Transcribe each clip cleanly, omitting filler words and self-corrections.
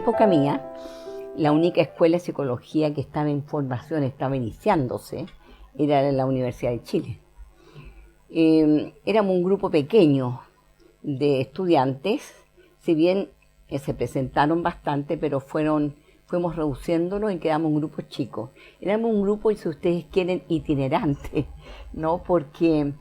época mía, la única escuela de psicología que estaba en formación, estaba iniciándose, era la Universidad de Chile. Éramos un grupo pequeño de estudiantes, si bien se presentaron bastante, pero fuimos reduciéndolo y quedamos un grupo chico. Éramos un grupo, si ustedes quieren, itinerante, ¿no? Porque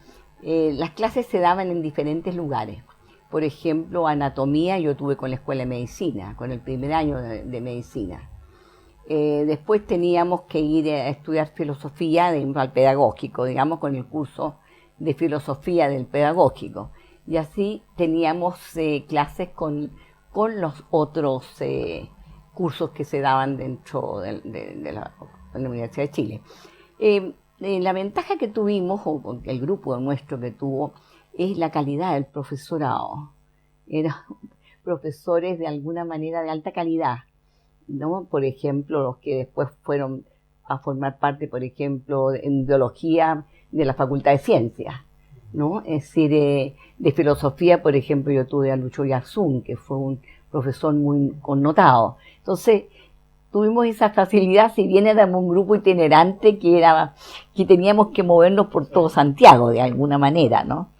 las clases se daban en diferentes lugares. Por ejemplo, anatomía yo tuve con la escuela de medicina, con el primer año de medicina. Después teníamos que ir a estudiar filosofía al pedagógico, digamos, con el curso de filosofía del pedagógico. Y así teníamos clases con los otros cursos que se daban dentro de la Universidad de Chile. La ventaja que tuvimos, o el grupo nuestro que tuvo, es la calidad del profesorado. Eran profesores de alguna manera de alta calidad, ¿no? Por ejemplo, los que después fueron a formar parte, por ejemplo, en biología de la Facultad de Ciencias, ¿no? Es decir, de filosofía, por ejemplo, yo tuve a Lucho Yarzún, que fue un profesor muy connotado. Entonces, tuvimos esa facilidad, si bien éramos un grupo itinerante que teníamos que movernos por todo Santiago de alguna manera, ¿no?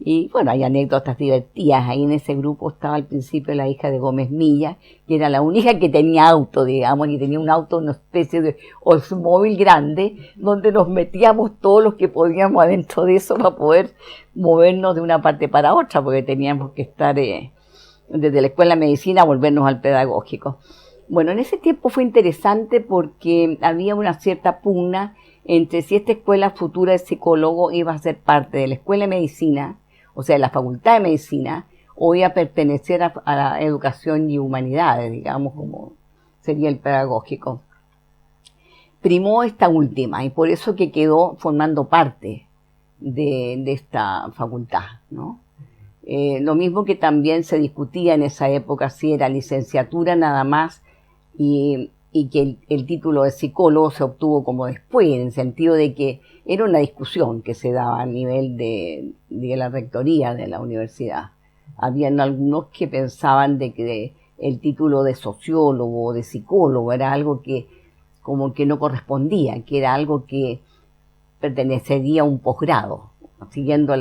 Y bueno, hay anécdotas divertidas. Ahí en ese grupo estaba al principio la hija de Gómez Milla, que era la única que tenía auto, digamos, y tenía un auto, una especie de Oldsmobile grande, donde nos metíamos todos los que podíamos adentro de eso para poder movernos de una parte para otra, porque teníamos que estar desde la escuela de medicina a volvernos al pedagógico. Bueno, en ese tiempo fue interesante porque había una cierta pugna entre si esta escuela futura de psicólogo iba a ser parte de la escuela de medicina, o sea, de la Facultad de Medicina, o iba a pertenecer a la educación y humanidades, digamos, como sería el pedagógico. Primó esta última, y por eso que quedó formando parte de esta facultad, ¿no? Lo mismo que también se discutía en esa época si era licenciatura nada más y que el título de psicólogo se obtuvo como después, en el sentido de que era una discusión que se daba a nivel de la rectoría de la universidad. Habían algunos que pensaban de que el título de sociólogo o de psicólogo era algo que como que no correspondía, que era algo que pertenecería a un posgrado, siguiendo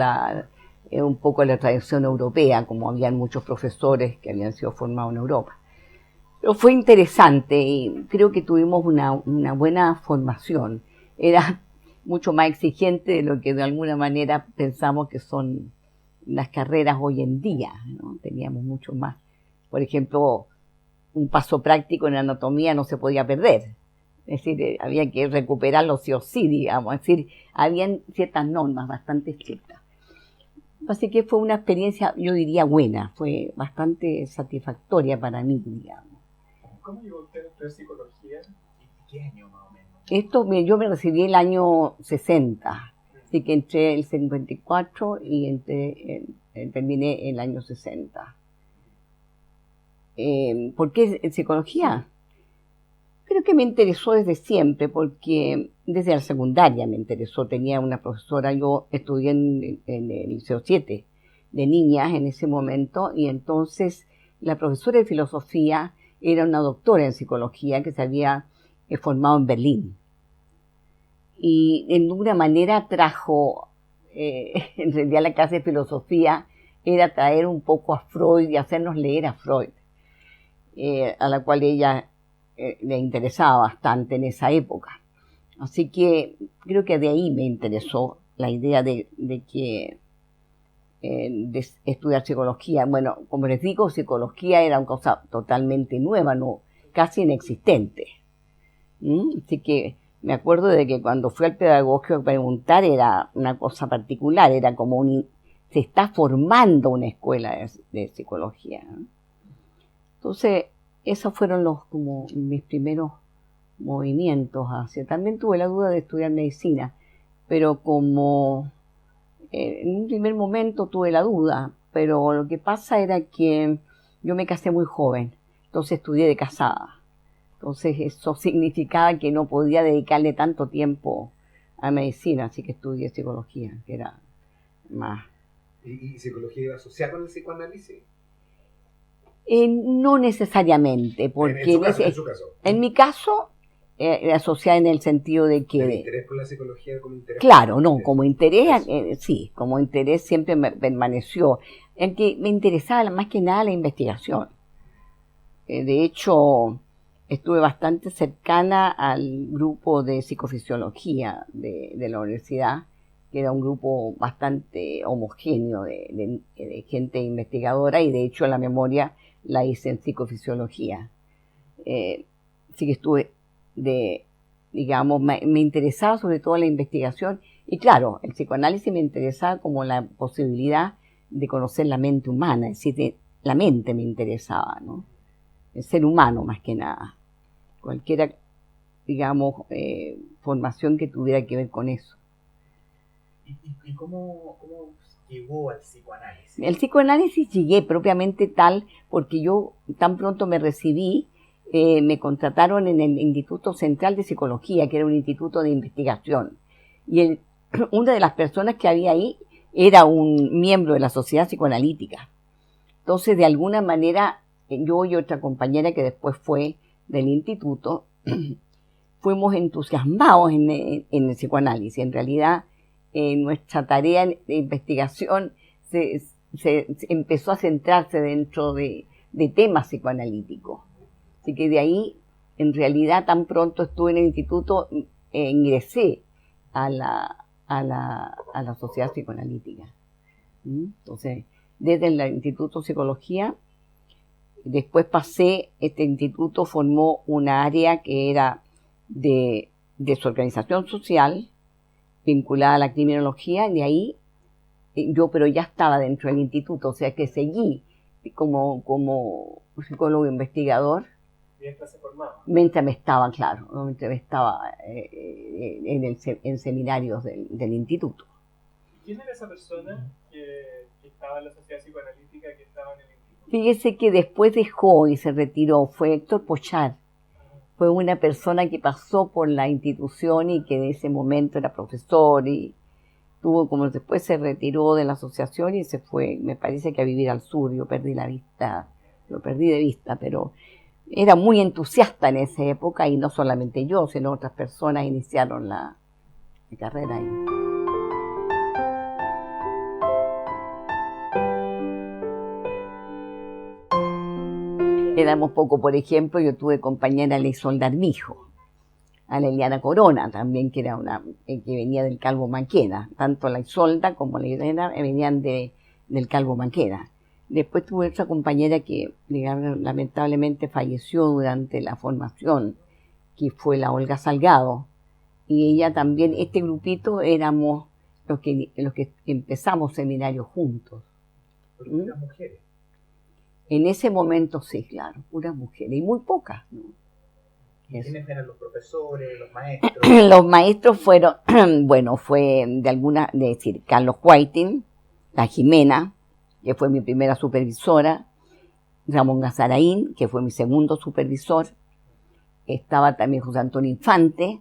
un poco la tradición europea, como habían muchos profesores que habían sido formados en Europa. Pero fue interesante y creo que tuvimos una buena formación. Era mucho más exigente de lo que de alguna manera pensamos que son las carreras hoy en día, ¿no? Teníamos mucho más. Por ejemplo, un paso práctico en anatomía no se podía perder. Es decir, había que recuperarlo sí o sí, digamos. Es decir, habían ciertas normas bastante estrictas. Así que fue una experiencia, yo diría, buena. Fue bastante satisfactoria para mí, digamos. ¿Cómo llegó usted a estudiar psicología? ¿Y qué año más o menos? Yo me recibí el año 60, así que entré el 54 y terminé el año 60. ¿Por qué psicología? Creo que me interesó desde siempre, porque desde la secundaria me interesó. Tenía una profesora, yo estudié en el Liceo 7 de niñas en ese momento, y entonces la profesora de filosofía era una doctora en psicología que se había formado en Berlín. Y en alguna manera trajo, en realidad la clase de filosofía era traer un poco a Freud y hacernos leer a Freud, a la cual ella le interesaba bastante en esa época. Así que creo que de ahí me interesó la idea de estudiar psicología. Bueno, como les digo, psicología era una cosa totalmente nueva, no, casi inexistente. Así que me acuerdo de que cuando fui al pedagógico a preguntar era una cosa particular, era como se está formando una escuela de psicología, ¿no? Entonces, esos fueron como mis primeros movimientos hacia. También tuve la duda de estudiar medicina, pero como en un primer momento tuve la duda, pero lo que pasa era que yo me casé muy joven, entonces estudié de casada. Entonces eso significaba que no podía dedicarle tanto tiempo a medicina, así que estudié psicología, que era más. ¿Y psicología iba asociada con el psicoanálisis? No necesariamente, porque en su caso. En mi caso, asociada en el sentido de que... ¿El interés por la psicología como interés? Claro, no, como interés, sí, como interés siempre me permaneció. En que me interesaba más que nada la investigación. De hecho, estuve bastante cercana al grupo de psicofisiología de la universidad, que era un grupo bastante homogéneo de gente investigadora, y de hecho la memoria la hice en psicofisiología. Sí que estuve digamos, me interesaba sobre todo la investigación, y claro, el psicoanálisis me interesaba como la posibilidad de conocer la mente humana, es decir, la mente me interesaba, ¿no? El ser humano más que nada. Cualquiera, digamos, formación que tuviera que ver con eso. ¿Y cómo llegó al psicoanálisis? El psicoanálisis llegué propiamente tal porque yo tan pronto me recibí, me contrataron en el Instituto Central de Psicología, que era un instituto de investigación. Y una de las personas que había ahí era un miembro de la Sociedad Psicoanalítica. Entonces, de alguna manera, yo y otra compañera que después fue del instituto, fuimos entusiasmados en el psicoanálisis. En realidad, nuestra tarea de investigación se empezó a centrarse dentro de temas psicoanalíticos. Así que de ahí, en realidad, tan pronto estuve en el instituto, ingresé a la Sociedad Psicoanalítica. Entonces, desde el Instituto de Psicología, después este instituto formó una área que era de su organización social, vinculada a la criminología, y de ahí pero ya estaba dentro del instituto, o sea que seguí como psicólogo investigador. Mientras se formaba. Mientras me estaba, claro, mientras me estaba en seminarios del instituto. ¿Quién era esa persona que estaba en la Sociedad Psicoanalítica, que estaba en el instituto? Fíjese que después dejó y se retiró, fue Héctor Pochar. Fue una persona que pasó por la institución y que en ese momento era profesor, y después se retiró de la asociación y se fue, me parece que a vivir al sur. Yo lo perdí de vista, pero era muy entusiasta en esa época, y no solamente yo, sino otras personas iniciaron la carrera ahí. Éramos poco, por ejemplo, yo tuve compañera a la Isolda Armijo, a la Eliana Corona también, que era que venía del Calvo Manqueda. Tanto la Isolda como la Eliana venían del Calvo Manqueda. Después tuve otra compañera que, digamos, lamentablemente falleció durante la formación, que fue la Olga Salgado. Y ella también, este grupito éramos los que empezamos seminarios juntos. Puras mujeres. En ese momento sí, claro, puras mujeres, y muy pocas, ¿no? ¿Quiénes eran los profesores, los maestros? Los maestros fueron, bueno, fue decir, Carlos Whiting, la Jimena, que fue mi primera supervisora, Ramón Gazaraín, que fue mi segundo supervisor, estaba también José Antonio Infante,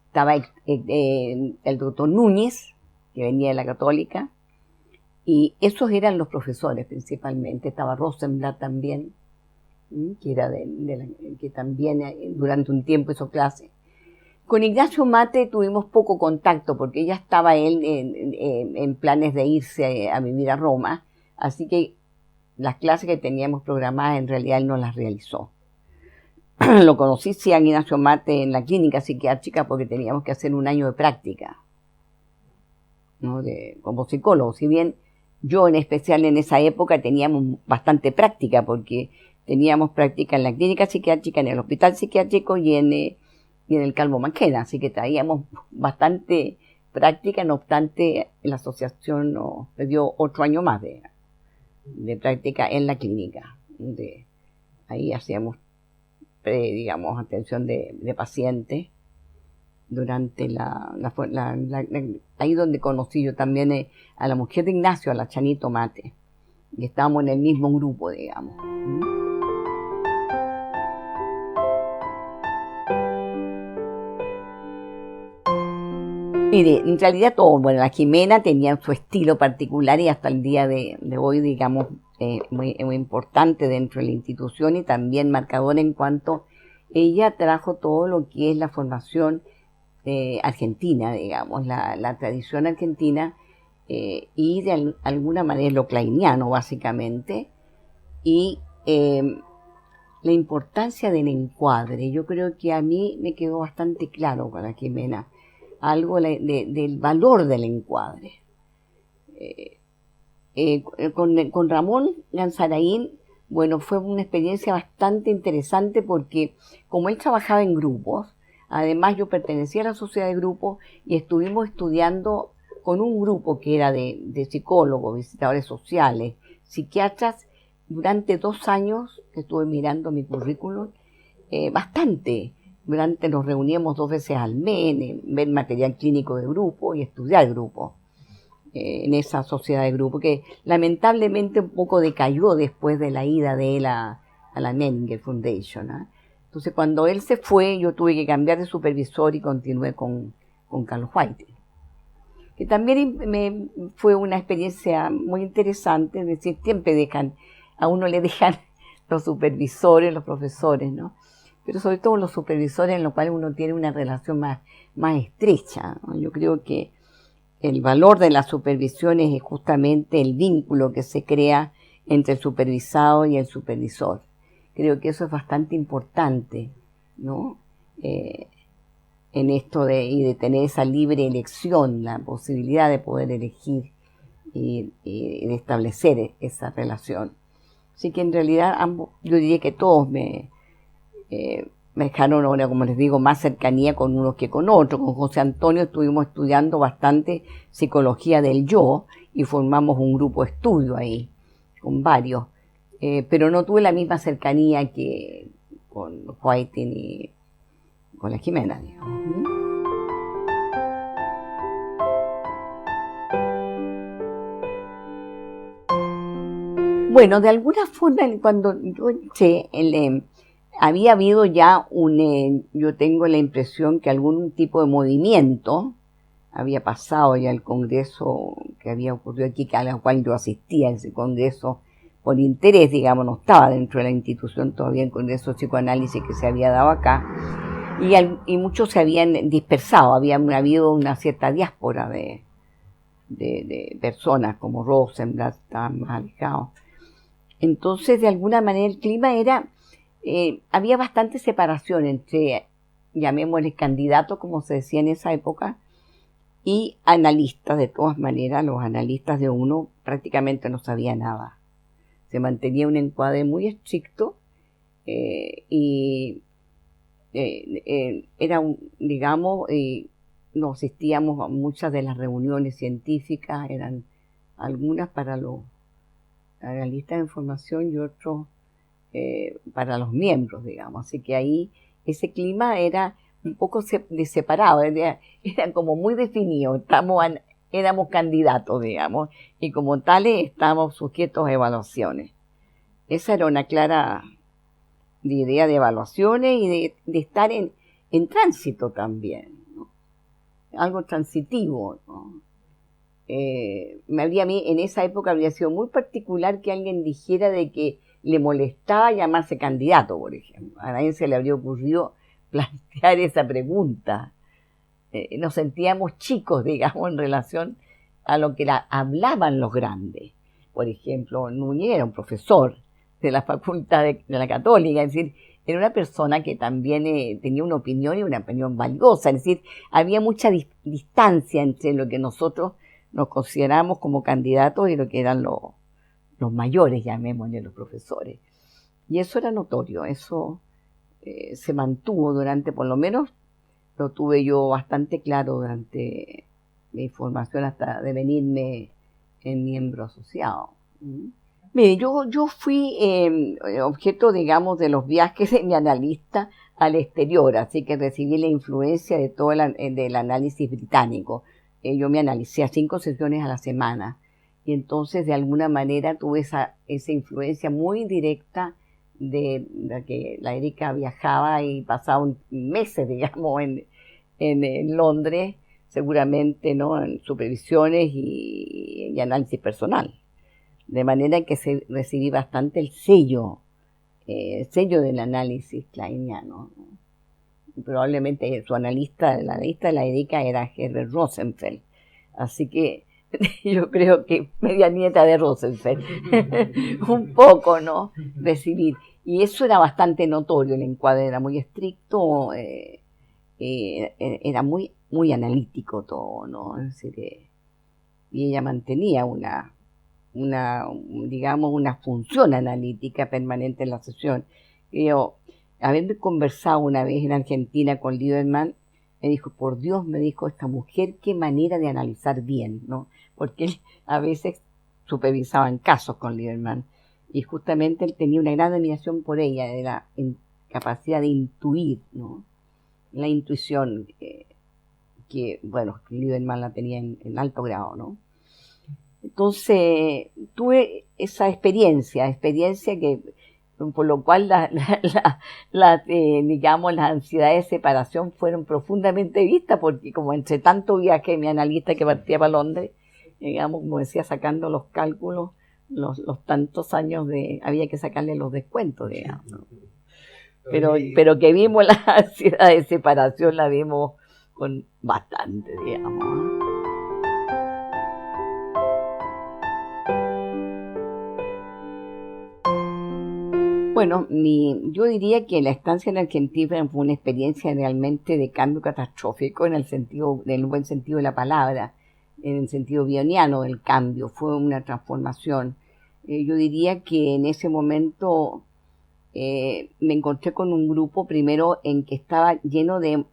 estaba el doctor Núñez, que venía de la Católica, y esos eran los profesores principalmente. Estaba Rosenblatt también, que era que también durante un tiempo hizo clase. Con Ignacio Mate tuvimos poco contacto, porque ya estaba él en planes de irse a vivir a Roma, así que las clases que teníamos programadas en realidad él no las realizó. Lo conocí sí a Ignacio Mate en la clínica psiquiátrica, porque teníamos que hacer un año de práctica, ¿no? Como psicólogo. Si bien yo en especial en esa época teníamos bastante práctica, porque teníamos práctica en la clínica psiquiátrica, en el hospital psiquiátrico y en el Calvo Manqueda, así que traíamos bastante práctica. No obstante, la asociación nos dio otro año más de práctica en la clínica. Ahí hacíamos, digamos, atención de pacientes durante ahí donde conocí yo también a la mujer de Ignacio, a la Chanito Mate, y estábamos en el mismo grupo, digamos. Mire, en realidad todo, bueno, la Jimena tenía su estilo particular, y hasta el día de hoy, digamos, muy importante dentro de la institución y también marcador en cuanto ella trajo todo lo que es la formación argentina, digamos, la tradición argentina y de alguna manera lo kleiniano básicamente, y la importancia del encuadre. Yo creo que a mí me quedó bastante claro con la Jimena algo del valor del encuadre. Con Ramón Gansarain, bueno, fue una experiencia bastante interesante porque como él trabajaba en grupos, además yo pertenecía a la sociedad de grupos y estuvimos estudiando con un grupo que era de psicólogos, visitadores sociales, psiquiatras, durante 2 años que estuve mirando mi currículum, bastante. Nos reuníamos 2 veces al mes, ver material clínico de grupo y estudiar grupo. En esa sociedad de grupo que lamentablemente un poco decayó después de la ida de él a la Menninger Foundation, ¿eh? Entonces cuando él se fue yo tuve que cambiar de supervisor y continué con Carlos White, que también fue una experiencia muy interesante. Es decir, siempre a uno le dejan los supervisores, los profesores, ¿no? Pero sobre todo los supervisores en los cuales uno tiene una relación más estrecha, ¿no? Yo creo que el valor de la supervisión es justamente el vínculo que se crea entre el supervisado y el supervisor. Creo que eso es bastante importante, ¿no? En esto de tener esa libre elección, la posibilidad de poder elegir y de establecer esa relación. Así que en realidad yo diría que todos me dejaron ahora, como les digo, más cercanía con unos que con otros. Con José Antonio estuvimos estudiando bastante psicología del yo y formamos un grupo de estudio ahí, con varios. Pero no tuve la misma cercanía que con White ni con la Jimena, digamos. Bueno, de alguna forma, cuando yo entré, había habido ya yo tengo la impresión que algún tipo de movimiento había pasado ya el congreso que había ocurrido aquí, a la cual yo asistía, ese congreso por interés, digamos, no estaba dentro de la institución todavía el congreso de psicoanálisis que se había dado acá, y muchos se habían dispersado, había habido una cierta diáspora de personas, como Rosenblatt, estaban más alejados. Entonces, de alguna manera, el clima era, había bastante separación entre, llamémosle candidatos, como se decía en esa época, y analistas. De todas maneras, los analistas de uno prácticamente no sabían nada. Se mantenía un encuadre muy estricto y era, digamos, no asistíamos a muchas de las reuniones científicas, eran algunas para los analistas de información y otros para los miembros, digamos. Así que ahí ese clima era un poco separado, era como muy definido. Éramos candidatos, digamos, y como tales estábamos sujetos a evaluaciones. Esa era una clara idea de evaluaciones y de estar en tránsito también, ¿no? Algo transitivo, ¿no? A mí en esa época habría sido muy particular que alguien dijera de que le molestaba llamarse candidato, por ejemplo. A nadie se le habría ocurrido plantear esa pregunta. Nos sentíamos chicos, digamos, en relación a lo que hablaban los grandes. Por ejemplo, Núñez era un profesor de la Facultad de la Católica, es decir, era una persona que también tenía una opinión y una opinión valiosa, es decir, había mucha distancia entre lo que nosotros nos consideramos como candidatos y lo que eran los mayores, llamémosle, los profesores. Y eso era notorio, eso se mantuvo durante, por lo menos, lo tuve yo bastante claro durante mi formación hasta devenirme en miembro asociado. Mire, yo fui objeto, digamos, de los viajes de mi analista al exterior, así que recibí la influencia de todo del análisis británico. Yo me analicé a 5 sesiones a la semana y entonces de alguna manera tuve esa influencia muy directa de que la Erika viajaba y pasaba meses, digamos, en Londres, seguramente, ¿no?, en supervisiones y análisis personal. De manera que recibí bastante el sello del análisis kleiniano, ¿no? Probablemente el analista de la EDICA era Herbert Rosenfeld. Así que yo creo que media nieta de Rosenfeld. Un poco, ¿no? Recibir. Y eso era bastante notorio, el encuadre era muy estricto, era muy, muy analítico todo, ¿no? Es decir, y ella mantenía digamos, una función analítica permanente en la sesión. Yo, habiendo conversado una vez en Argentina con Lieberman, me dijo, por Dios, me dijo, esta mujer, qué manera de analizar bien, ¿no? Porque él a veces supervisaba en casos con Lieberman, y justamente él tenía una gran admiración por ella, de la capacidad de intuir, ¿no? La intuición que bueno, Lieberman la tenía en alto grado, ¿no? Entonces, tuve esa experiencia que, por lo cual digamos, las ansiedades de separación fueron profundamente vistas, porque como entre tanto viaje, mi analista que partía para Londres, digamos, como decía, sacando los cálculos, los tantos años había que sacarle los descuentos, digamos, ¿no? Pero que vimos la ansiedad de separación, la vimos con bastante, digamos, ¿no? Bueno, yo diría que la estancia en Argentina fue una experiencia realmente de cambio catastrófico en el buen sentido de la palabra, en el sentido bioniano del cambio, fue una transformación. Yo diría que en ese momento me encontré con un grupo primero en que estaba lleno de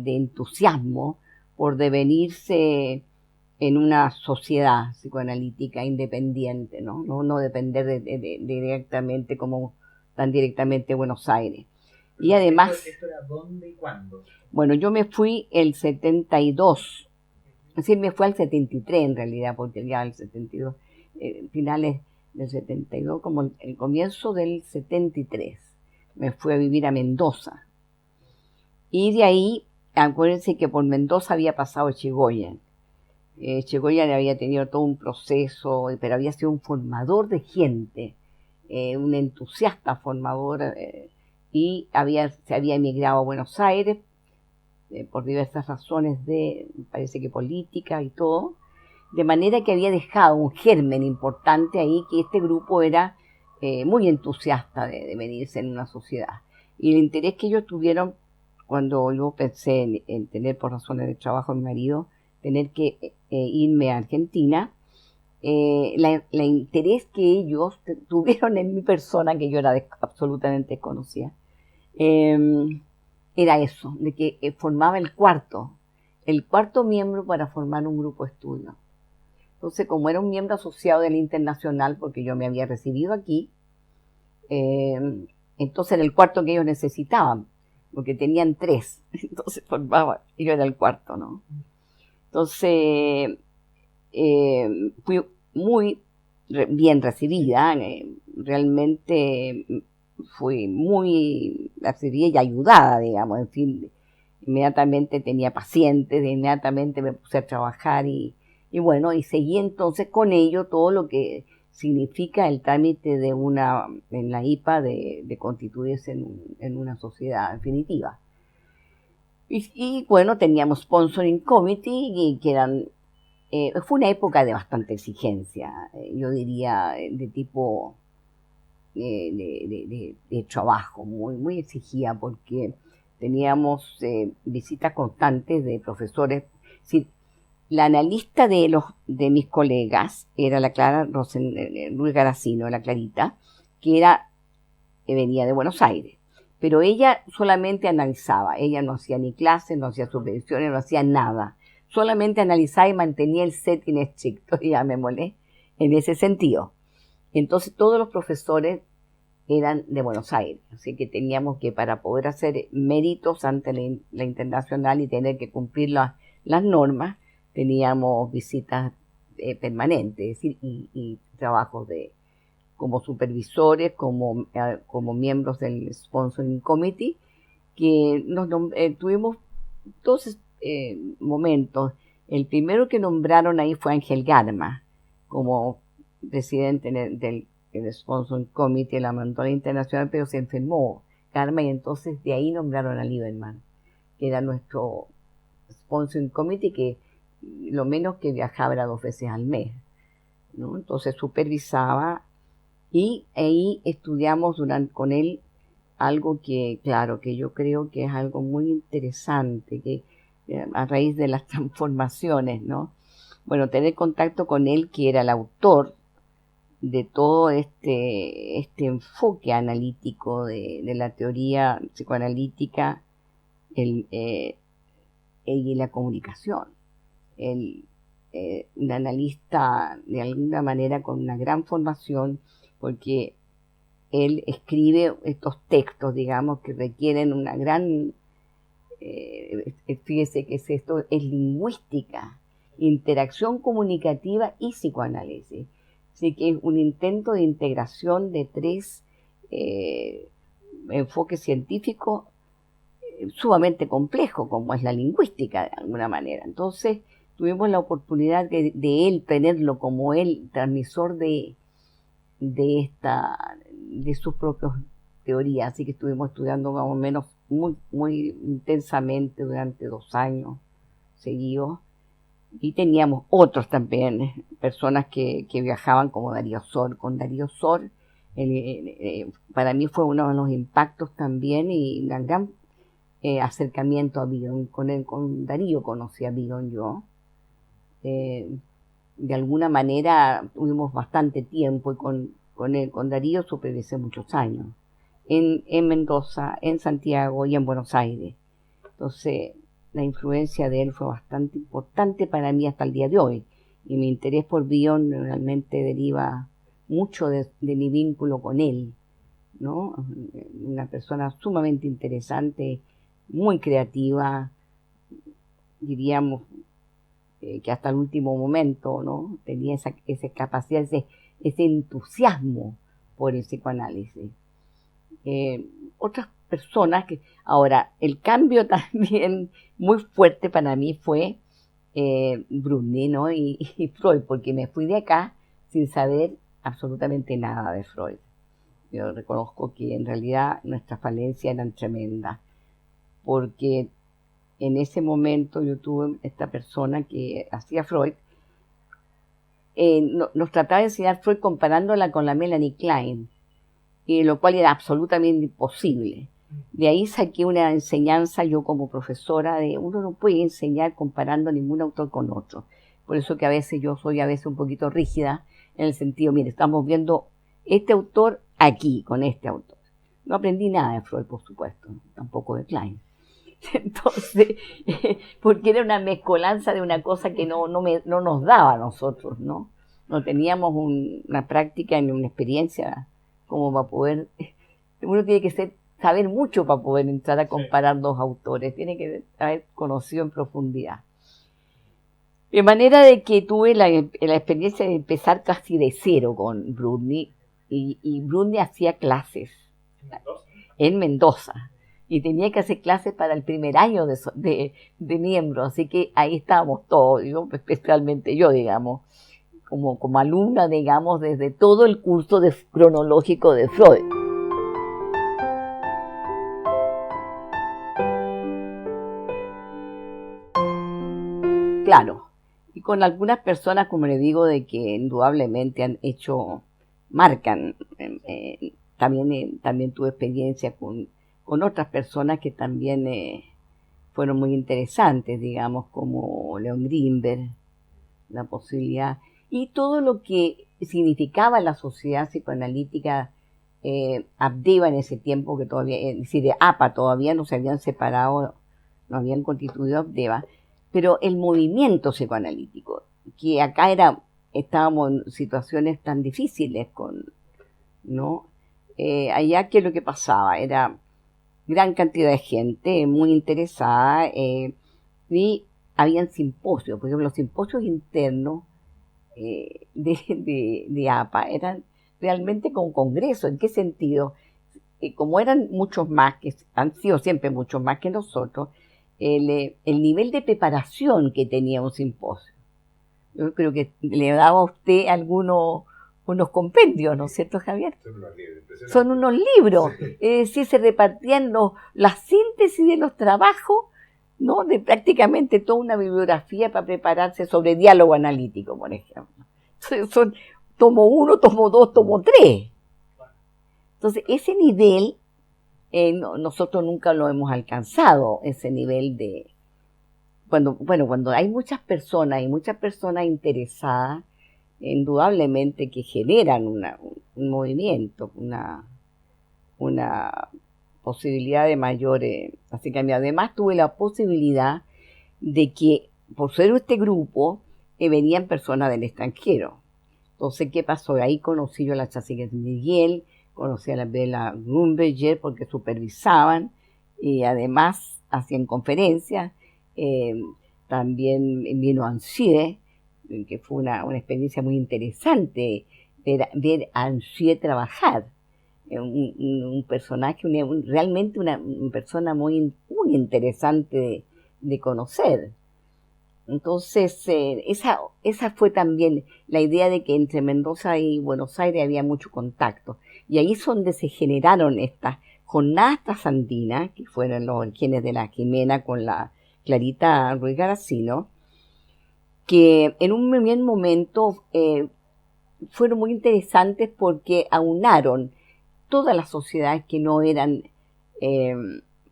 entusiasmo por devenirse en una sociedad psicoanalítica independiente, ¿no? No depender directamente tan directamente de Buenos Aires. Y además... ¿Esto era dónde y cuándo? Bueno, yo me fui el 72, es decir, me fui al 73 en realidad, porque ya el 72, finales del 72, como el comienzo del 73, me fui a vivir a Mendoza. Y de ahí, acuérdense que por Mendoza había pasado Echegoyen. Echegoyen había tenido todo un proceso, pero había sido un formador de gente, un entusiasta formador, y se había emigrado a Buenos Aires por diversas razones parece que política y todo, de manera que había dejado un germen importante ahí, que este grupo era muy entusiasta de venirse en una sociedad. Y el interés que ellos tuvieron cuando yo pensé en tener, por razones de trabajo mi marido, tener que irme a Argentina, el interés que ellos tuvieron en mi persona, que yo era absolutamente desconocida, era eso, de que formaba el cuarto miembro para formar un grupo de estudio. Entonces, como era un miembro asociado del Internacional, porque yo me había recibido aquí, entonces era el cuarto que ellos necesitaban, porque tenían 3, entonces formaba, yo era el cuarto, ¿no? Entonces, fui muy bien recibida, realmente fui muy recibida y ayudada, digamos, en fin, inmediatamente tenía pacientes, inmediatamente me puse a trabajar y bueno, y seguí entonces con ello todo lo que significa el trámite en la IPA de constituirse en una sociedad definitiva. Y bueno, teníamos sponsoring committee, y que eran, fue una época de bastante exigencia, yo diría, de tipo de trabajo, muy, muy exigida, porque teníamos visitas constantes de profesores. Sí, la analista de mis colegas era la Clara Ruiz Garacino, la Clarita, que venía de Buenos Aires. Pero ella solamente analizaba, ella no hacía ni clases, no hacía supervisiones, no hacía nada. Solamente analizaba y mantenía el setting estricto, y ya me molé en ese sentido. Entonces todos los profesores eran de Buenos Aires, así que teníamos que, para poder hacer méritos ante la internacional y tener que cumplir las normas, teníamos visitas permanentes, es decir, y trabajos como supervisores, como miembros del Sponsoring Committee, que tuvimos dos momentos. El primero que nombraron ahí fue Ángel Garma, como presidente del Sponsoring Committee, la Mantora Internacional, pero se enfermó Karma y entonces de ahí nombraron a Lieberman, que era nuestro Sponsoring Committee, que lo menos que viajaba era 2 veces al mes, ¿no? Entonces supervisaba y ahí estudiamos con él algo que, claro, que yo creo que es algo muy interesante, que a raíz de las transformaciones, ¿no? Bueno, tener contacto con él, que era el autor de todo este enfoque analítico de la teoría psicoanalítica y la comunicación. Un analista de alguna manera con una gran formación, porque él escribe estos textos, digamos, que requieren una gran, fíjese que esto es lingüística, interacción comunicativa y psicoanálisis. Así que es un intento de integración de 3 enfoques científicos sumamente complejos, como es la lingüística de alguna manera. Entonces tuvimos la oportunidad de él tenerlo como el transmisor de sus propias teorías, así que estuvimos estudiando más o menos muy intensamente durante 2 años seguidos, y teníamos otros también, personas que viajaban como Darío Sor. Con Darío Sor, para mí fue uno de los impactos también y un gran acercamiento a Bion. Con Darío conocí a Bion yo. De alguna manera tuvimos bastante tiempo y con Darío supervisé muchos años en Mendoza, en Santiago y en Buenos Aires. Entonces la influencia de él fue bastante importante para mí hasta el día de hoy, y mi interés por Bion realmente deriva mucho de mi vínculo con él, ¿no? Una persona sumamente interesante, muy creativa, diríamos, que hasta el último momento, ¿no? Tenía esa capacidad, ese entusiasmo por el psicoanálisis. Otras personas que... Ahora, el cambio también muy fuerte para mí fue Brudny, ¿no? y Freud, porque me fui de acá sin saber absolutamente nada de Freud. Yo reconozco que en realidad nuestras falencias eran tremendas, porque en ese momento yo tuve esta persona que hacía Freud, nos trataba de enseñar Freud comparándola con la Melanie Klein, lo cual era absolutamente imposible. De ahí saqué una enseñanza yo como profesora de uno no puede enseñar comparando ningún autor con otro. Por eso que a veces yo soy un poquito rígida en el sentido, mire, estamos viendo este autor aquí con este autor. No aprendí nada de Freud, por supuesto, tampoco de Klein. Entonces, porque era una mezcolanza de una cosa que no nos daba a nosotros, ¿no? No teníamos una práctica ni una experiencia como para poder... Uno tiene que saber mucho para poder entrar a comparar 2 autores, tiene que haber conocido en profundidad. De manera de que tuve la experiencia de empezar casi de cero con Brudny, y Brudny hacía clases en Mendoza. Y tenía que hacer clases para el primer año de miembro, así que ahí estábamos todos, especialmente yo, digamos, como alumna, digamos, desde todo el curso cronológico de Freud. Claro, y con algunas personas, como le digo, de que indudablemente marcan, también tuve experiencia con otras personas que también fueron muy interesantes, digamos, como Leon Greenberg, la posibilidad, y todo lo que significaba la sociedad psicoanalítica Abdeva en ese tiempo, que todavía, es decir, de APA todavía no se habían separado, no habían constituido Abdeva, pero el movimiento psicoanalítico, que acá estábamos en situaciones tan difíciles ¿no? Allá, ¿qué es lo que pasaba? Era gran cantidad de gente muy interesada, y habían simposios, por ejemplo, los simposios internos de APA eran realmente como congreso. ¿En qué sentido? Como eran muchos más, que han sido siempre muchos más que nosotros, el nivel de preparación que tenía un simposio, yo creo que le daba a usted unos compendios, ¿no es cierto, Javier? Son unos libros impresionantes. Son unos libros, Sí. es decir, se repartían las síntesis de los trabajos, ¿no? De prácticamente toda una bibliografía para prepararse sobre diálogo analítico, por ejemplo. Son tomo 1, tomo 2, tomo 3. Entonces, ese nivel, nosotros nunca lo hemos alcanzado, ese nivel de... Cuando hay muchas personas interesadas, indudablemente que generan un movimiento, una posibilidad de mayor acercamiento. Además, tuve la posibilidad de que, por ser este grupo, venían personas del extranjero. Entonces, ¿qué pasó? Ahí conocí yo a la Chasigues Miguel, conocí a la Bela Grunberger porque supervisaban y además hacían conferencias. También vino Ansié, que fue una experiencia muy interesante ver a Ansié trabajar. Un personaje, realmente una persona muy interesante de conocer. Entonces, esa fue también la idea de que entre Mendoza y Buenos Aires había mucho contacto. Y ahí es donde se generaron estas jornadas trasandinas, que fueron los orígenes de la Jimena con la Clarita Ruiz Garacino, que en un primer momento fueron muy interesantes porque aunaron todas las sociedades que no eran,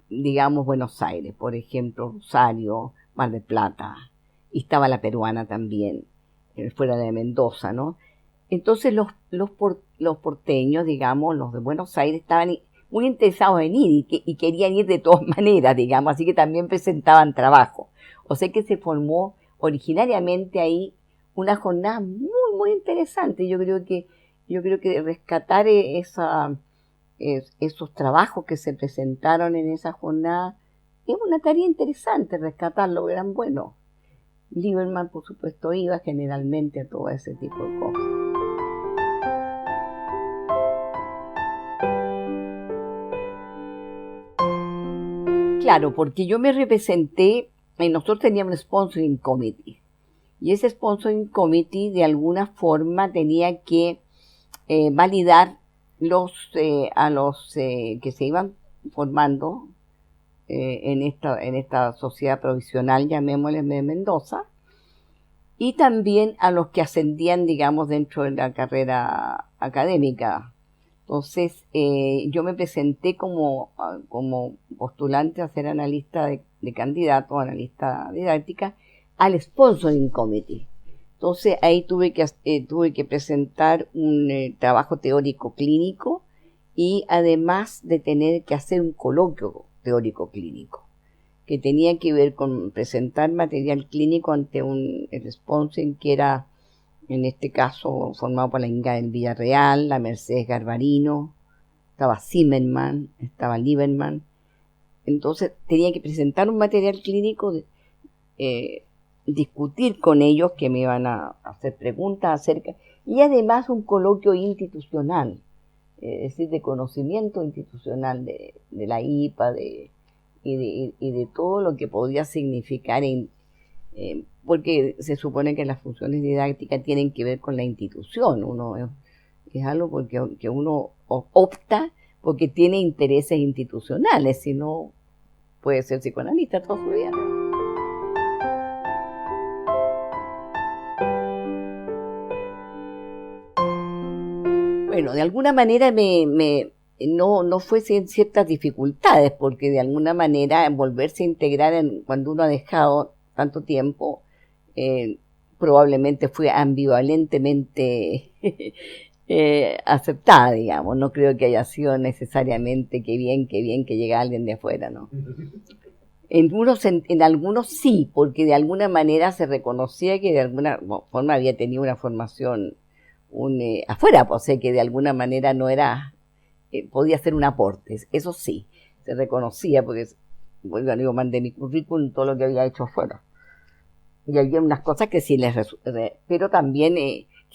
digamos, Buenos Aires, por ejemplo, Rosario, Mar del Plata, y estaba la peruana también, fuera de Mendoza, ¿no? Entonces los porteños, digamos, los de Buenos Aires, estaban muy interesados en ir y querían ir de todas maneras, digamos, así que también presentaban trabajo. O sea que se formó originariamente ahí una jornada muy, muy interesante. Yo creo que rescatar esos trabajos que se presentaron en esa jornada es una tarea interesante, rescatarlo, eran buenos. Lieberman, por supuesto, iba generalmente a todo ese tipo de cosas. Claro, porque yo me representé, nosotros teníamos un sponsoring committee, y ese sponsoring committee de alguna forma tenía que validar a los que se iban formando en esta sociedad provisional, llamémosle de Mendoza, y también a los que ascendían, digamos, dentro de la carrera académica. Entonces, yo me presenté como postulante a ser analista de candidato, analista didáctica, al Sponsoring Committee. Entonces, ahí tuve que presentar un trabajo teórico clínico y además de tener que hacer un coloquio teórico clínico, que tenía que ver con presentar material clínico ante el sponsoring que era, en este caso, formado por la Inga del Villarreal, la Mercedes Garbarino, estaba Zimmerman, estaba Lieberman. Entonces tenía que presentar un material clínico, discutir con ellos que me iban a hacer preguntas acerca, y además un coloquio institucional, es decir, de conocimiento institucional de la IPA y de todo lo que podía significar porque se supone que las funciones didácticas tienen que ver con la institución. Es algo que uno opta porque tiene intereses institucionales, si no puede ser psicoanalista toda su vida. Bueno, de alguna manera no fue sin ciertas dificultades, porque de alguna manera volverse a integrar cuando uno ha dejado tanto tiempo, probablemente fue ambivalentemente aceptada, digamos. No creo que haya sido necesariamente que bien que llega alguien de afuera, ¿no? En algunos sí, porque de alguna manera se reconocía que de alguna forma había tenido una formación afuera, pues, o sea que de alguna manera no era, podía ser un aporte, eso sí, se reconocía, porque bueno, yo mandé mi currículum, todo lo que había hecho afuera. Y había unas cosas que sí pero también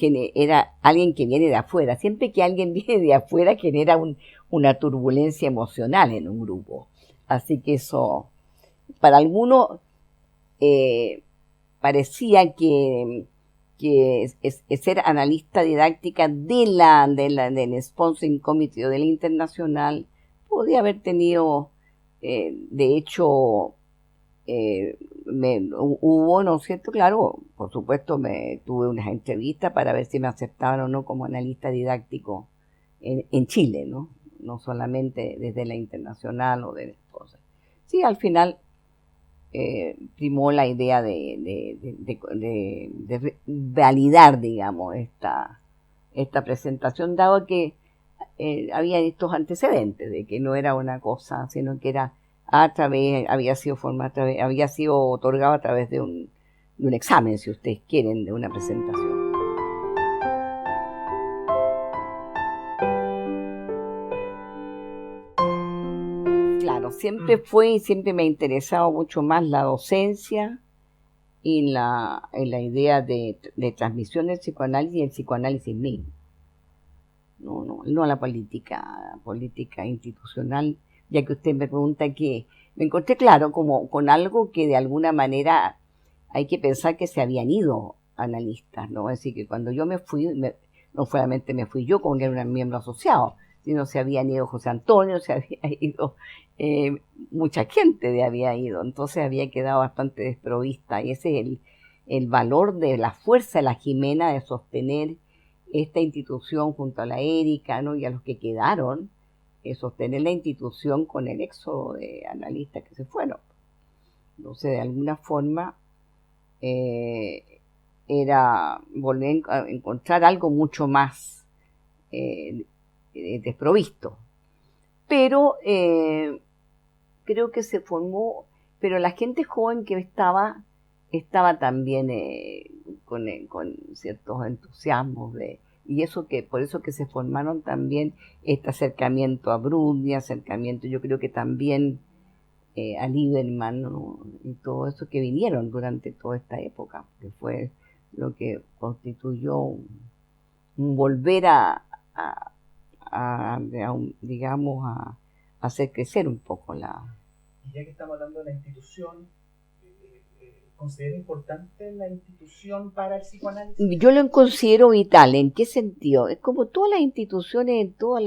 era alguien que viene de afuera. Siempre que alguien viene de afuera genera una turbulencia emocional en un grupo. Así que eso, para algunos parecía que que es ser analista didáctica del Sponsoring Committee o del Internacional, podía haber tenido, de hecho, hubo, ¿no es cierto? Claro, por supuesto, tuve unas entrevistas para ver si me aceptaban o no como analista didáctico en Chile, ¿no? No solamente desde la Internacional o de cosas. Sí, al final primó la idea de validar, digamos, esta presentación, dado que había estos antecedentes de que no era una cosa, sino que era había sido otorgado a través de un examen, si ustedes quieren, de una presentación. Claro, siempre me ha interesado mucho más la docencia y la idea de transmisión del psicoanálisis y el psicoanálisis mismo. No la política institucional, ya que usted me pregunta que me encontré claro como con algo que de alguna manera hay que pensar que se habían ido analistas, ¿no? Es decir, que cuando yo me fui, no solamente me fui yo como que era un miembro asociado, sino se habían ido José Antonio, se había ido mucha gente había ido, entonces había quedado bastante desprovista, y ese es el valor de la fuerza de la Jimena de sostener esta institución junto a la Erika, ¿no? Y a los que quedaron, sostener la institución con el éxodo de analistas que se fueron. Entonces, de alguna forma, era volver a encontrar algo mucho más desprovisto. Pero creo que se formó, pero la gente joven que estaba también con ciertos entusiasmos y eso que por eso que se formaron también este acercamiento a Bruni, yo creo que también a Lieberman, ¿no? Y todo eso que vinieron durante toda esta época, que fue lo que constituyó un volver digamos, a hacer crecer un poco la... Y ya que estamos hablando de la institución, ¿considera importante la institución para el psicoanálisis? Yo lo considero vital. ¿En qué sentido? Es como todas las instituciones, en todos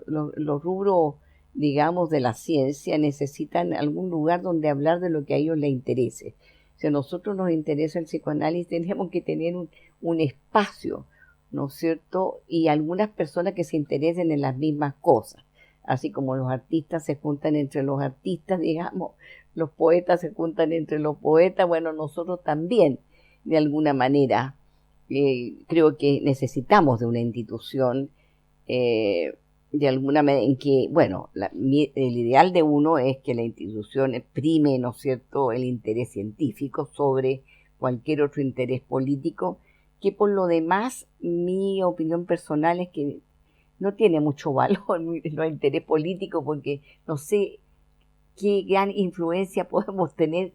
los rubros, digamos, de la ciencia, necesitan algún lugar donde hablar de lo que a ellos les interese. Si a nosotros nos interesa el psicoanálisis, tenemos que tener un espacio, ¿no es cierto? Y algunas personas que se interesen en las mismas cosas. Así como los artistas se juntan entre los artistas, digamos, los poetas se juntan entre los poetas, bueno, nosotros también, de alguna manera, creo que necesitamos de una institución, de alguna manera, en que, bueno, el ideal de uno es que la institución prime, ¿no es cierto?, el interés científico sobre cualquier otro interés político, que por lo demás, mi opinión personal es que no tiene mucho valor el interés político, porque no sé qué gran influencia podemos tener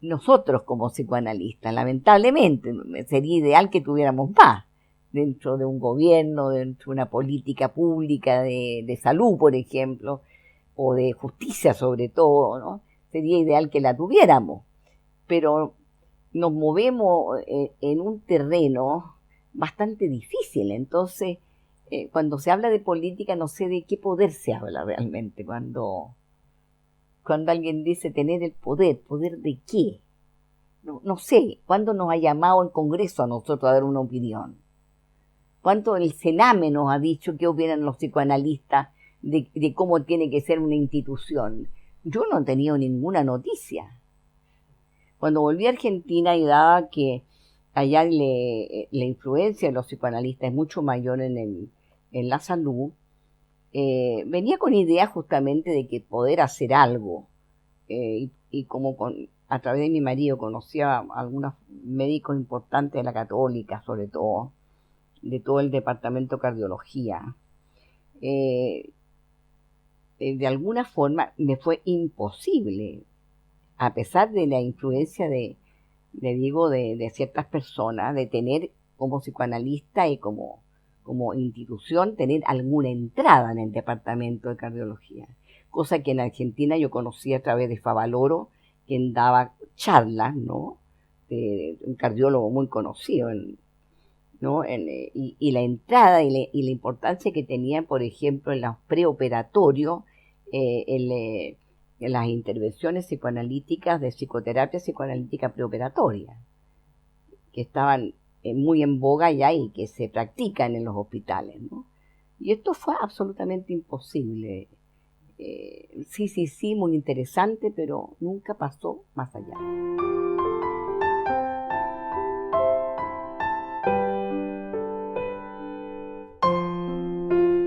nosotros como psicoanalistas. Lamentablemente, sería ideal que tuviéramos más dentro de un gobierno, dentro de una política pública de salud, por ejemplo, o de justicia sobre todo, ¿no? Sería ideal que la tuviéramos, pero nos movemos en un terreno bastante difícil. Entonces, cuando se habla de política, no sé de qué poder se habla realmente. Cuando alguien dice tener el ¿poder de qué? No sé. ¿Cuándo nos ha llamado el Congreso a nosotros a dar una opinión? ¿Cuánto el Sename nos ha dicho qué opinan los psicoanalistas de cómo tiene que ser una institución? Yo no he tenido ninguna noticia. Cuando volví a Argentina, y daba que allá la influencia de los psicoanalistas es mucho mayor en la salud, venía con idea justamente de que poder hacer algo, y como a través de mi marido conocía a algunos médicos importantes de la Católica, sobre todo, de todo el departamento de cardiología, de alguna forma me fue imposible, a pesar de la influencia de ciertas personas, de tener como psicoanalista y como institución, tener alguna entrada en el departamento de cardiología. Cosa que en Argentina yo conocí a través de Favaloro, quien daba charlas, ¿no?, un cardiólogo muy conocido, ¿no? Y la entrada y la importancia que tenía, por ejemplo, en los preoperatorios, en las intervenciones psicoanalíticas de psicoterapia psicoanalítica preoperatoria, que estaban muy en boga ya y que se practican en los hospitales, ¿no? Y esto fue absolutamente imposible. Sí, muy interesante, pero nunca pasó más allá.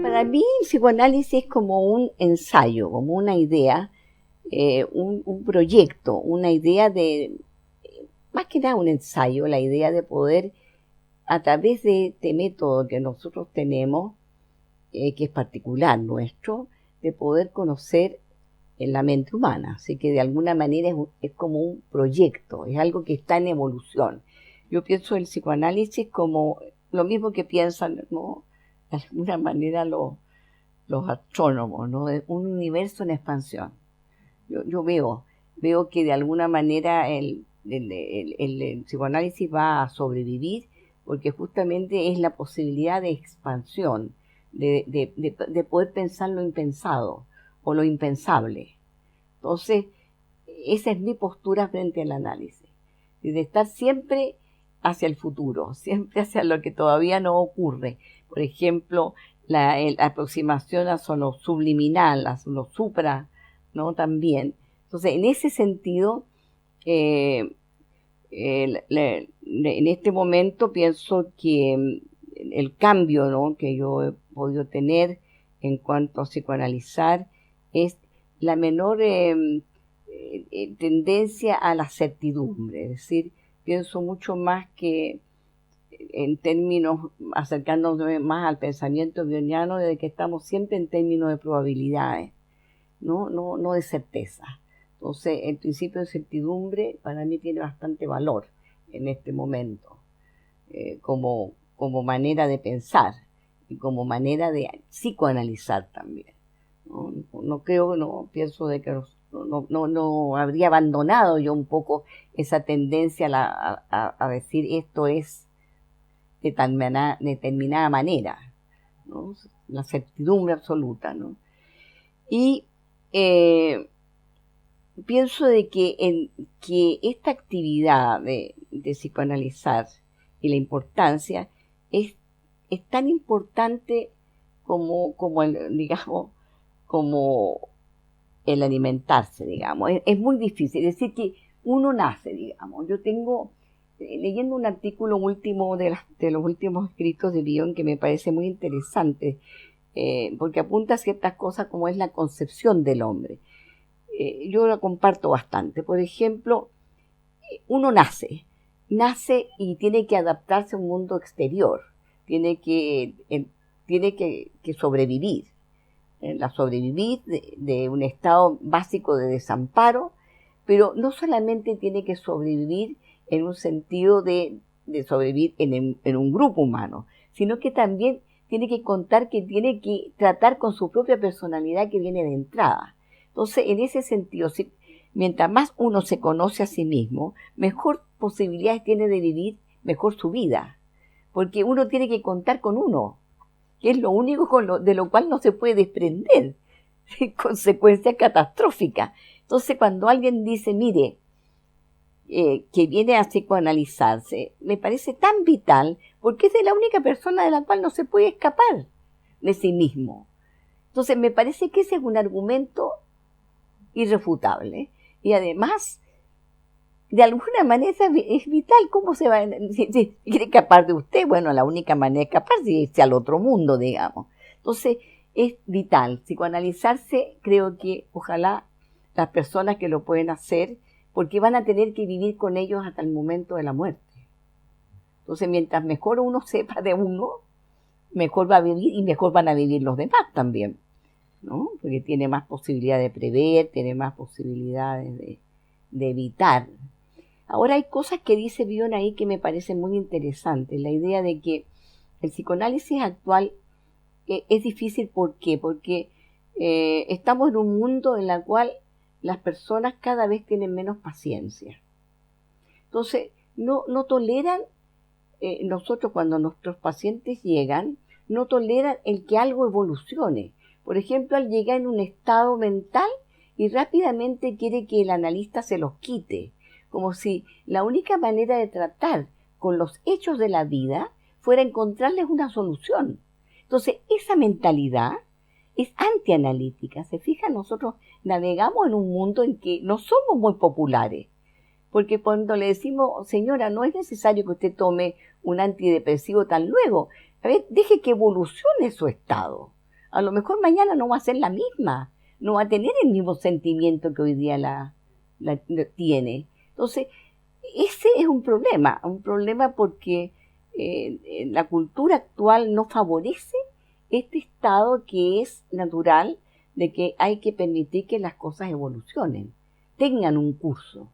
Para mí el psicoanálisis es como un ensayo, como una idea, un proyecto, una idea de, más que nada un ensayo, la idea de poder, a través de este método que nosotros tenemos, que es particular nuestro, de poder conocer en la mente humana. Así que de alguna manera es como un proyecto, es algo que está en evolución. Yo pienso el psicoanálisis como lo mismo que piensan, ¿no?, de alguna manera los astrónomos, ¿no?, de un universo en expansión. Yo veo que de alguna manera el psicoanálisis va a sobrevivir porque justamente es la posibilidad de expansión, de poder pensar lo impensado o lo impensable. Entonces, esa es mi postura frente al análisis, y de estar siempre hacia el futuro, siempre hacia lo que todavía no ocurre. Por ejemplo, la aproximación a lo subliminal, a lo supra, ¿no?, también. Entonces, en ese sentido, en este momento pienso que el cambio, ¿no?, que yo he podido tener en cuanto a psicoanalizar es la menor tendencia a la certidumbre. Es decir, pienso mucho más que en términos, acercándonos más al pensamiento bioniano, de que estamos siempre en términos de probabilidades, no de certeza. Entonces, el principio de certidumbre para mí tiene bastante valor en este momento, como manera de pensar y como manera de psicoanalizar también. Pienso de que no habría abandonado yo un poco esa tendencia a decir esto es de determinada manera, ¿no?, la certidumbre absoluta, ¿no? Y pienso de que esta actividad de psicoanalizar y la importancia es tan importante como el alimentarse, digamos. Es muy difícil. Es decir, que uno nace, digamos. Yo tengo, leyendo un artículo último de los últimos escritos de Bion, que me parece muy interesante, porque apunta a ciertas cosas como es la concepción del hombre. Yo la comparto bastante. Por ejemplo, uno nace y tiene que adaptarse a un mundo exterior, tiene que sobrevivir, sobrevivir de un estado básico de desamparo, pero no solamente tiene que sobrevivir en un sentido de sobrevivir en un grupo humano, sino que también tiene que contar que tiene que tratar con su propia personalidad que viene de entrada. Entonces, en ese sentido, mientras más uno se conoce a sí mismo, mejor posibilidades tiene de vivir mejor su vida, porque uno tiene que contar con uno, que es lo único de lo cual no se puede desprender, consecuencias catastróficas. Entonces, cuando alguien dice, mire, que viene a psicoanalizarse, me parece tan vital, porque es de la única persona de la cual no se puede escapar de sí mismo. Entonces, me parece que ese es un argumento irrefutable, y además, de alguna manera es vital. ¿Cómo se va? Si quiere escapar de usted, bueno, la única manera de escapar es irse al otro mundo, digamos. Entonces, es vital psicoanalizarse. Creo que ojalá las personas que lo pueden hacer, porque van a tener que vivir con ellos hasta el momento de la muerte. Entonces, mientras mejor uno sepa de uno, mejor va a vivir y mejor van a vivir los demás también, ¿no? Porque tiene más posibilidad de prever, tiene más posibilidades de evitar. Ahora, hay cosas que dice Bion ahí que me parecen muy interesantes. La idea de que el psicoanálisis actual es difícil. ¿Por qué? Porque estamos en un mundo en el cual las personas cada vez tienen menos paciencia. Entonces, no toleran, nosotros cuando nuestros pacientes llegan, no toleran el que algo evolucione. Por ejemplo, al llegar en un estado mental y rápidamente quiere que el analista se los quite, como si la única manera de tratar con los hechos de la vida fuera encontrarles una solución. Entonces, esa mentalidad es antianalítica. Se fijan, nosotros navegamos en un mundo en que no somos muy populares. Porque cuando le decimos, señora, no es necesario que usted tome un antidepresivo tan luego. A ver, deje que evolucione su estado. A lo mejor mañana no va a ser la misma. No va a tener el mismo sentimiento que hoy día la tiene. Entonces, ese es un problema porque la cultura actual no favorece este estado que es natural de que hay que permitir que las cosas evolucionen, tengan un curso.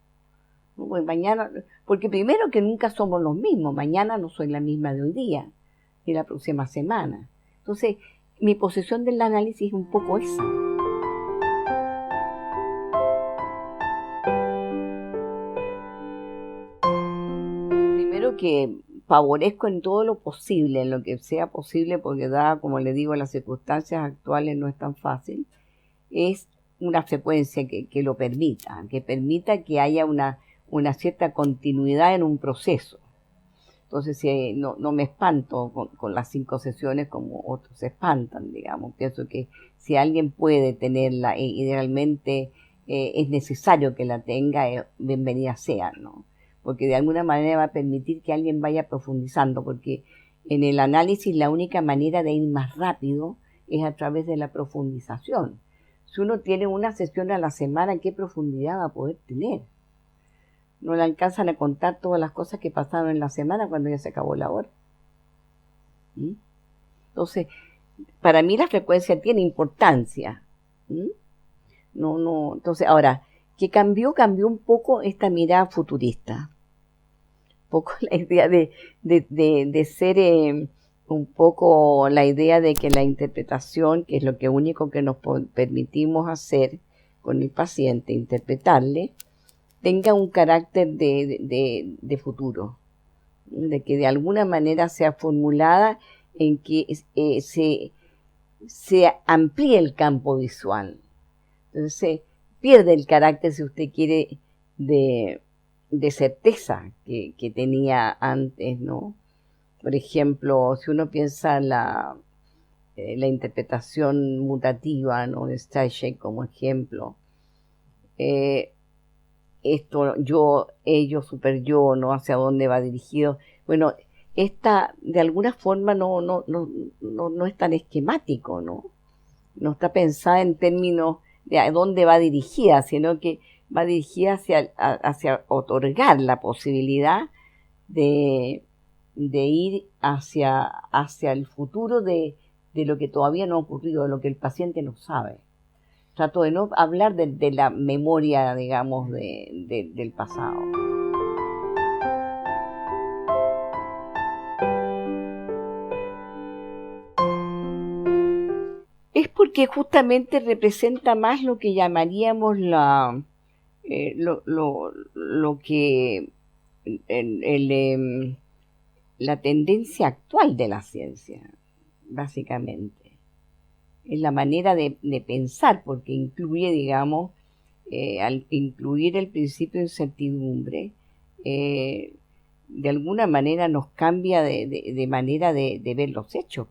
Pues mañana, porque primero que nunca somos los mismos, mañana no soy la misma de hoy día, ni la próxima semana. Entonces, mi posición del análisis es un poco esa. Primero que favorezco en todo lo posible, en lo que sea posible, porque dada, como le digo, las circunstancias actuales no es tan fácil, es una frecuencia que lo permita, que permita que haya una cierta continuidad en un proceso. Entonces, no me espanto con las 5 sesiones como otros se espantan, digamos. Pienso que si alguien puede tenerla, idealmente es necesario que la tenga, bienvenida sea, ¿no? Porque de alguna manera va a permitir que alguien vaya profundizando, porque en el análisis la única manera de ir más rápido es a través de la profundización. Si uno tiene una sesión a la semana, ¿qué profundidad va a poder tener? No le alcanzan a contar todas las cosas que pasaron en la semana cuando ya se acabó la hora. ¿Mm? Entonces, para mí la frecuencia tiene importancia. ¿Mm? Entonces, ahora, que cambió un poco esta mirada futurista. Un poco la idea de ser un poco la idea de que la interpretación, que es lo único que nos permitimos hacer con el paciente, interpretarle, tenga un carácter de futuro, de que de alguna manera sea formulada en que se amplíe el campo visual. Entonces, pierde el carácter, si usted quiere, de certeza que tenía antes, ¿no? Por ejemplo, si uno piensa en la interpretación mutativa, ¿no?, de Stajek como ejemplo, esto, yo, ellos, super yo, ¿no?, hacia dónde va dirigido. Bueno, esta de alguna forma no es tan esquemático, ¿no? No está pensada en términos de a dónde va dirigida, sino que va dirigida hacia otorgar la posibilidad de ir hacia el futuro de lo que todavía no ha ocurrido, de lo que el paciente no sabe. Trato de no hablar de la memoria, digamos, del pasado. Es porque justamente representa más lo que llamaríamos lo que la tendencia actual de la ciencia, básicamente. Es la manera de pensar, porque incluye, digamos, al incluir el principio de incertidumbre, de alguna manera nos cambia de manera de ver los hechos.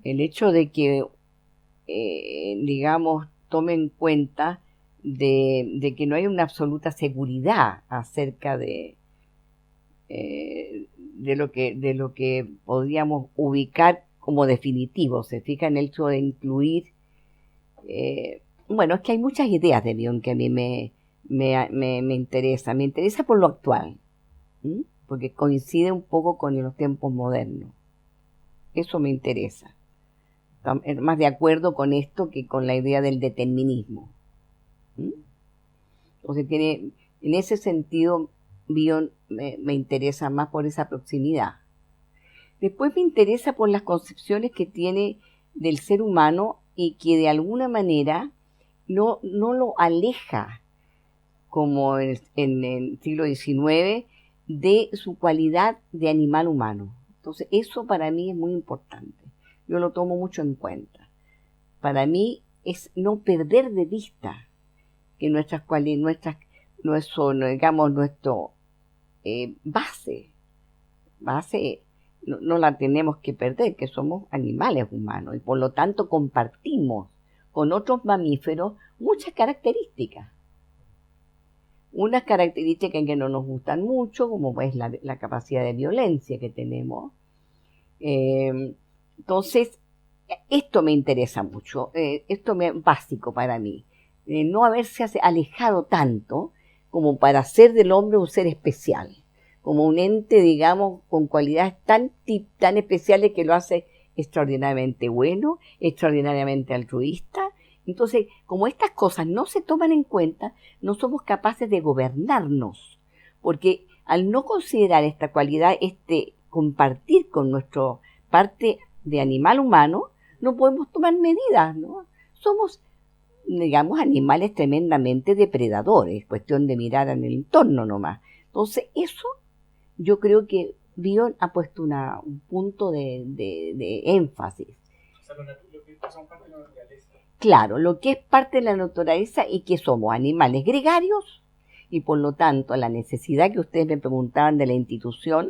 El hecho de que, digamos, tome en cuenta de que no hay una absoluta seguridad acerca de lo que podríamos ubicar como definitivo. Se fija en el hecho de incluir, bueno, es que hay muchas ideas de Bion que a mí me interesa. Me interesa por lo actual, porque coincide un poco con los tiempos modernos. Eso me interesa. Más de acuerdo con esto que con la idea del determinismo. Entonces en ese sentido, Bion me interesa más por esa proximidad. Después me interesa por las concepciones que tiene del ser humano y que de alguna manera no lo aleja como en el siglo XIX, de su cualidad de animal humano. Entonces, eso para mí es muy importante. Yo lo tomo mucho en cuenta. Para mí es no perder de vista que nuestras cualidades, nuestro base no la tenemos que perder, que somos animales humanos y por lo tanto compartimos con otros mamíferos muchas características. Unas características que no nos gustan mucho, como es la capacidad de violencia que tenemos. Entonces, esto me interesa mucho, esto es básico para mí. No haberse alejado tanto como para hacer del hombre un ser especial, como un ente, digamos, con cualidades tan especiales que lo hace extraordinariamente bueno, extraordinariamente altruista. Entonces, como estas cosas no se toman en cuenta, no somos capaces de gobernarnos, porque al no considerar esta cualidad, compartir con nuestra parte de animal humano, no podemos tomar medidas, ¿no? Somos, digamos, animales tremendamente depredadores, cuestión de mirar en el entorno nomás. Entonces, eso yo creo que Bion ha puesto un punto de énfasis. O sea, lo que son parte de la naturaleza. Claro, lo que es parte de la naturaleza y que somos animales gregarios y por lo tanto la necesidad que ustedes me preguntaban de la institución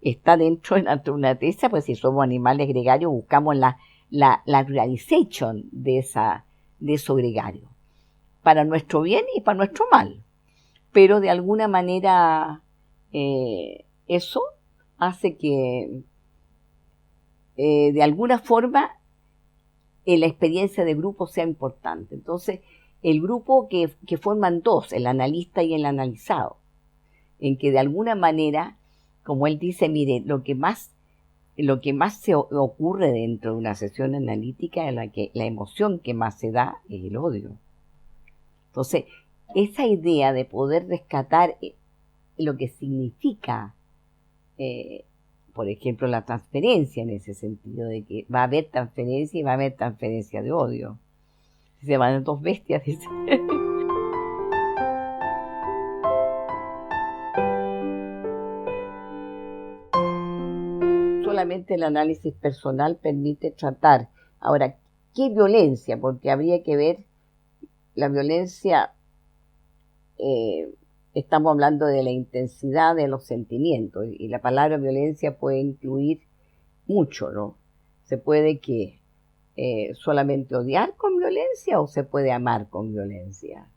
está dentro de la naturaleza, pues si somos animales gregarios buscamos la realization de eso gregario, para nuestro bien y para nuestro mal. Pero de alguna manera eso hace que de alguna forma la experiencia de grupo sea importante. Entonces, el grupo que forman dos, el analista y el analizado, en que de alguna manera, como él dice, mire, lo que más se ocurre dentro de una sesión analítica es la emoción que más se da es el odio. Entonces, esa idea de poder rescatar lo que significa, por ejemplo, la transferencia, en ese sentido de que va a haber transferencia y va a haber transferencia de odio. Se van dos bestias, dice. Solamente el análisis personal permite tratar. Ahora, ¿qué violencia? Porque habría que ver la violencia, estamos hablando de la intensidad de los sentimientos y la palabra violencia puede incluir mucho, ¿no? Se puede solamente odiar con violencia o se puede amar con violencia.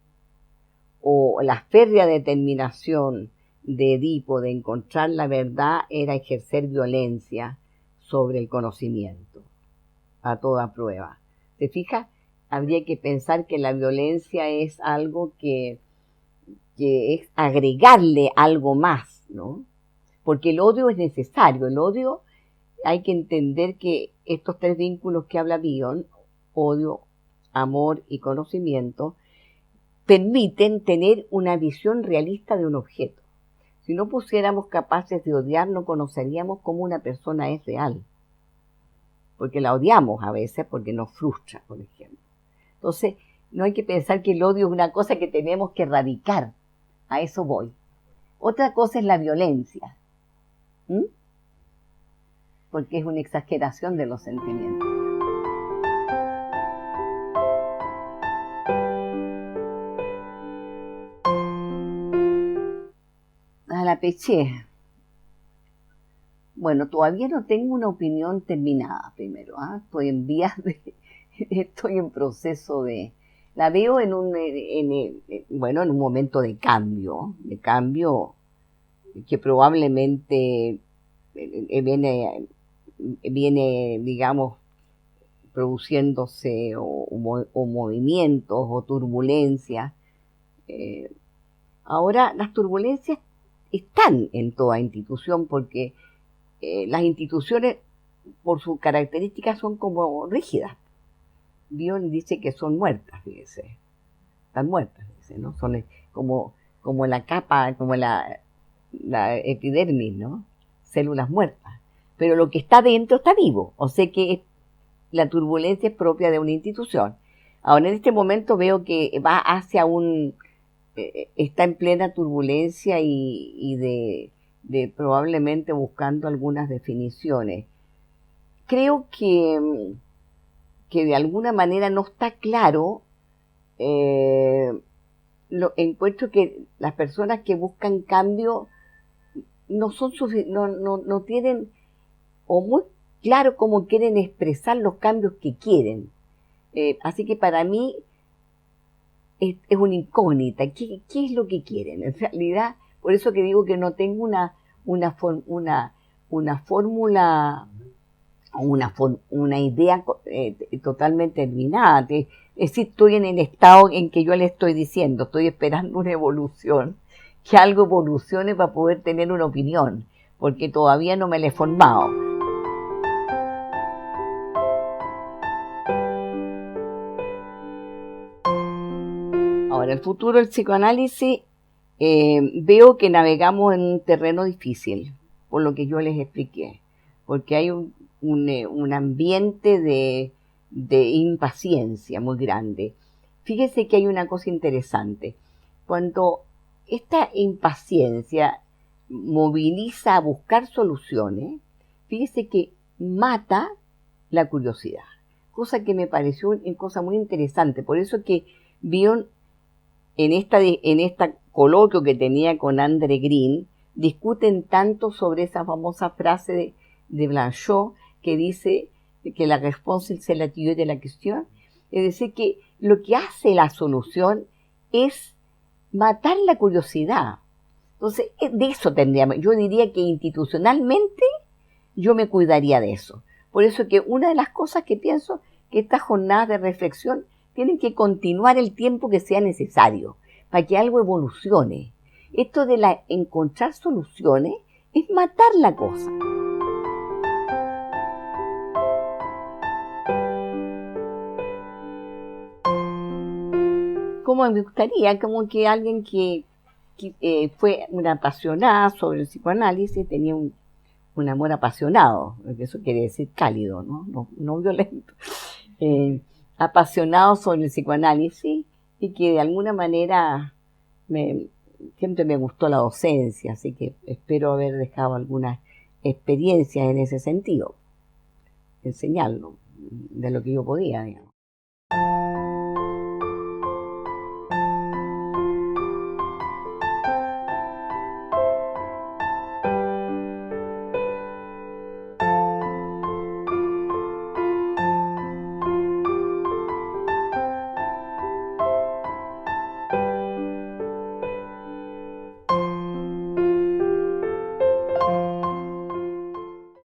O la férrea determinación de Edipo de encontrar la verdad era ejercer violencia sobre el conocimiento, a toda prueba. ¿Se fija? Habría que pensar que la violencia es algo que es agregarle algo más, ¿no? Porque el odio es necesario. El odio, hay que entender que estos tres vínculos que habla Bion, odio, amor y conocimiento, permiten tener una visión realista de un objeto. Si no pusiéramos capaces de odiar, no conoceríamos cómo una persona es real. Porque la odiamos a veces porque nos frustra, por ejemplo. Entonces, no hay que pensar que el odio es una cosa que tenemos que erradicar. A eso voy. Otra cosa es la violencia. Porque es una exageración de los sentimientos. A la Peché. Bueno, todavía no tengo una opinión terminada primero. Estoy en estoy en proceso de... La veo en un momento de cambio que probablemente viene, digamos, produciéndose o movimientos o turbulencias. Ahora, las turbulencias están en toda institución porque las instituciones, por sus características, son como rígidas. Bion dice que son muertas, fíjese. Están muertas, dice, ¿no? Son como la capa, como la epidermis, ¿no? Células muertas. Pero lo que está dentro está vivo. O sea que la turbulencia es propia de una institución. Ahora, en este momento veo que va hacia está en plena turbulencia y de probablemente buscando algunas definiciones. Creo que de alguna manera no está claro. Encuentro que las personas que buscan cambio no son no tienen o muy claro cómo quieren expresar los cambios que quieren. Así que para mí es una incógnita. ¿Qué es lo que quieren? En realidad, por eso que digo que no tengo una fórmula, una idea totalmente terminada. Es decir, estoy en el estado en que yo le estoy diciendo, estoy esperando una evolución, que algo evolucione para poder tener una opinión, porque todavía no me la he formado. Ahora, el futuro del psicoanálisis, veo que navegamos en un terreno difícil, por lo que yo les expliqué, porque hay un ambiente de impaciencia muy grande. Fíjese que hay una cosa interesante. Cuando esta impaciencia moviliza a buscar soluciones, fíjese que mata la curiosidad, cosa que me pareció una cosa muy interesante. Por eso que vieron en esta coloquio que tenía con Andre Green, discuten tanto sobre esa famosa frase de Blanchot que dice que la respuesta es la actitud de la cuestión. Es decir, que lo que hace la solución es matar la curiosidad. Entonces, de eso tendríamos, yo diría que institucionalmente yo me cuidaría de eso. Por eso que una de las cosas que pienso que estas jornadas de reflexión tienen que continuar el tiempo que sea necesario para que algo evolucione. Esto de encontrar soluciones es matar la cosa. Como me gustaría, como que alguien que fue una apasionada sobre el psicoanálisis, tenía un amor apasionado, eso quiere decir cálido, no violento, apasionado sobre el psicoanálisis y que de alguna manera siempre me gustó la docencia, así que espero haber dejado algunas experiencias en ese sentido, enseñarlo de lo que yo podía, digamos.